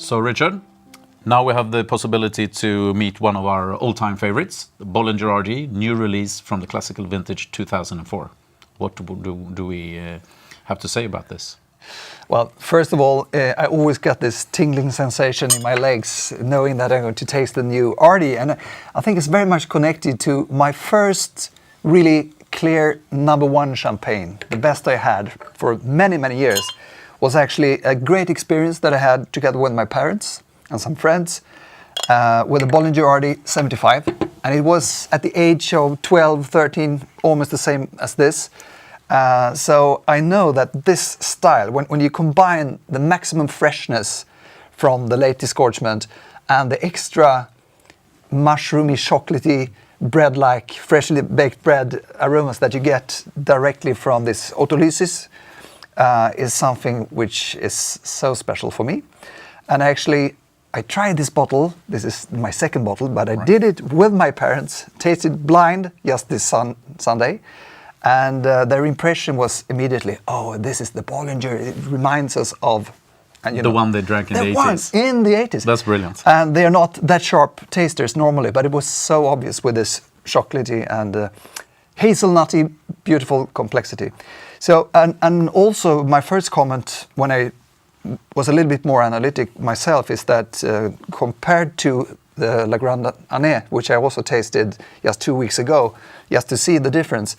So Richard, now we have the possibility to meet one of our all-time favorites, the Bollinger RD, new release from the classical vintage 2004. What do we have to say about this? Well, first of all, I always get this tingling sensation in my legs knowing that I'm going to taste the new RD, and I think it's very much connected to my first really clear #1 champagne. The best I had for many, many years was actually a great experience that I had together with my parents and some friends with a Bollinger RD 75, and it was at the age of 12, 13, almost the same as this. So I know that this style, when you combine the maximum freshness from the late disgorgement and the extra mushroomy, chocolatey, bread-like, freshly baked bread aromas that you get directly from this autolysis, is something which is so special for me. And actually, I tried this bottle. This is my second bottle, but I did it with my parents, tasted blind just this Sunday. And their impression was immediately, oh, this is the Bollinger. It reminds us of... And, the one they drank in the 80s. In the 80s. That's brilliant. And they are not that sharp tasters normally, but it was so obvious with this chocolatey and hazelnutty, beautiful complexity. So, and also my first comment when I was a little bit more analytic myself is that compared to the La Grande Année, which I also tasted just 2 weeks ago, just to see the difference,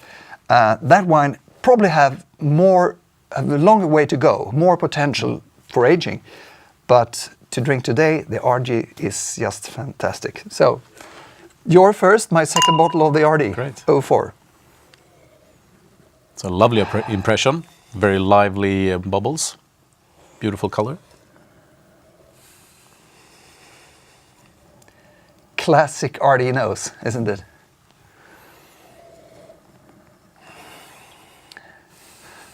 that wine probably have a longer way to go, more potential for aging. But to drink today, the RG is just fantastic. So, your first, my second bottle of the RD, Great. 04. It's a lovely impression, very lively bubbles, beautiful color. Classic RD nose, isn't it?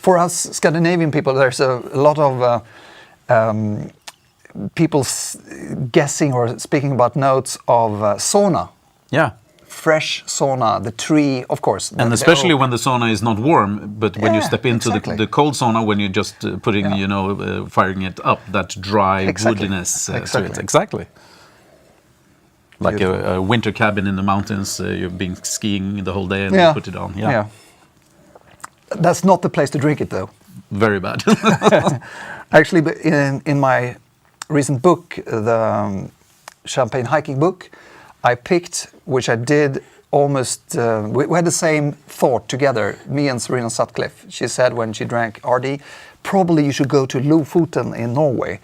For us Scandinavian people, there's a lot of people guessing or speaking about notes of sauna. Yeah. Fresh sauna, the tree, of course. And especially when the sauna is not warm, but when you step into the cold sauna, when you're just putting, firing it up, that dry woodiness to it. Exactly. Like a winter cabin in the mountains, you've been skiing the whole day and you put it on. Yeah. That's not the place to drink it, though. Very bad. Actually, in my recent book, the Champagne hiking book, I picked, which I did almost, we had the same thought together, me and Serena Sutcliffe. She said when she drank RD, probably you should go to Lofoten in Norway,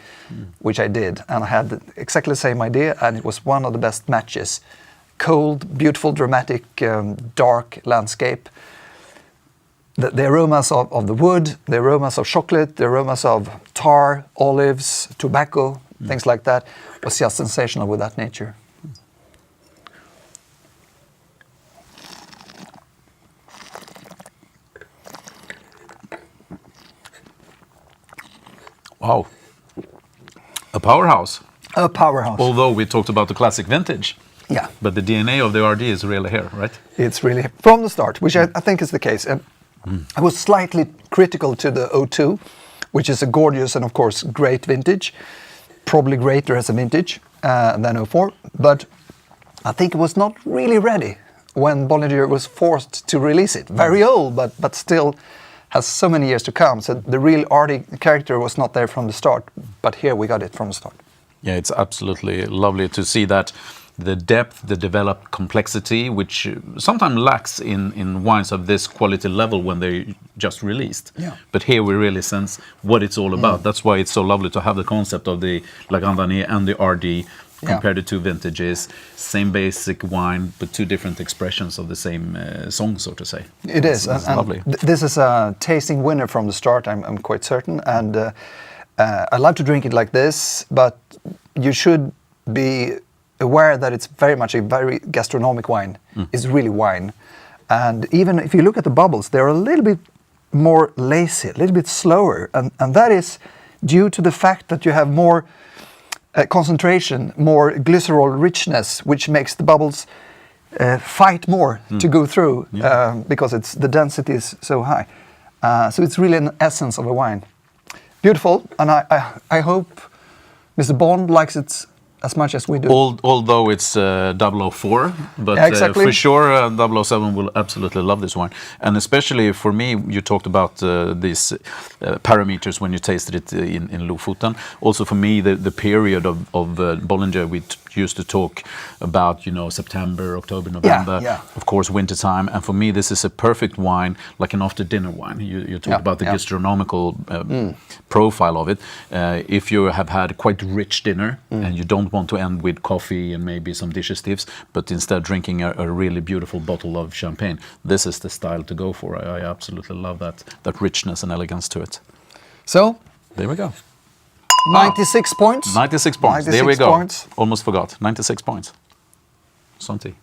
which I did. And I had exactly the same idea, and it was one of the best matches. Cold, beautiful, dramatic, dark landscape. The aromas of the wood, the aromas of chocolate, the aromas of tar, olives, tobacco, things like that, was just sensational with that nature. Wow. A powerhouse. A powerhouse. Although we talked about the classic vintage. Yeah. But the DNA of the RD is really here, right? It's really from the start, which I think is the case. I was slightly critical to the 02, which is a gorgeous and of course great vintage, probably greater as a vintage than 04, but I think it was not really ready when Bollinger was forced to release it. Very old, but still has so many years to come. So the real RD character was not there from the start, but here we got it from the start. Yeah, it's absolutely lovely to see that. The depth, the developed complexity, which sometimes lacks in wines of this quality level when they're just released. Yeah. But here we really sense what it's all about. That's why it's so lovely to have the concept of the La Grande Année and the RD, compare the two vintages, same basic wine, but two different expressions of the same song, so to say. It is. It's lovely. This is a tasting winner from the start, I'm quite certain. And I love to drink it like this, but you should be aware that it's very much a very gastronomic wine. It's really wine. And even if you look at the bubbles, they're a little bit more lazy, a little bit slower. And that is due to the fact that you have more concentration, more glycerol richness, which makes the bubbles fight more to go through because the density is so high. So it's really an essence of a wine. Beautiful, and I hope Mr. Bond likes it as much as we do. Although it's 004, but Yeah, exactly. for sure 007 will absolutely love this wine. And especially for me, you talked about these parameters when you tasted it in Lofoten. Also for me, the period of Bollinger, we used to talk about, you know, September, October, November, Yeah. of course, winter time. And for me, this is a perfect wine, like an after-dinner wine. You talked about the gastronomical profile of it. If you have had quite rich dinner and you don't want to end with coffee and maybe some digestives, but instead drinking a really beautiful bottle of champagne, this is the style to go for. I absolutely love that richness and elegance to it. So, there we go. 96 points. 96 points. 96 there we go. points. Almost forgot. 96 points. Santi.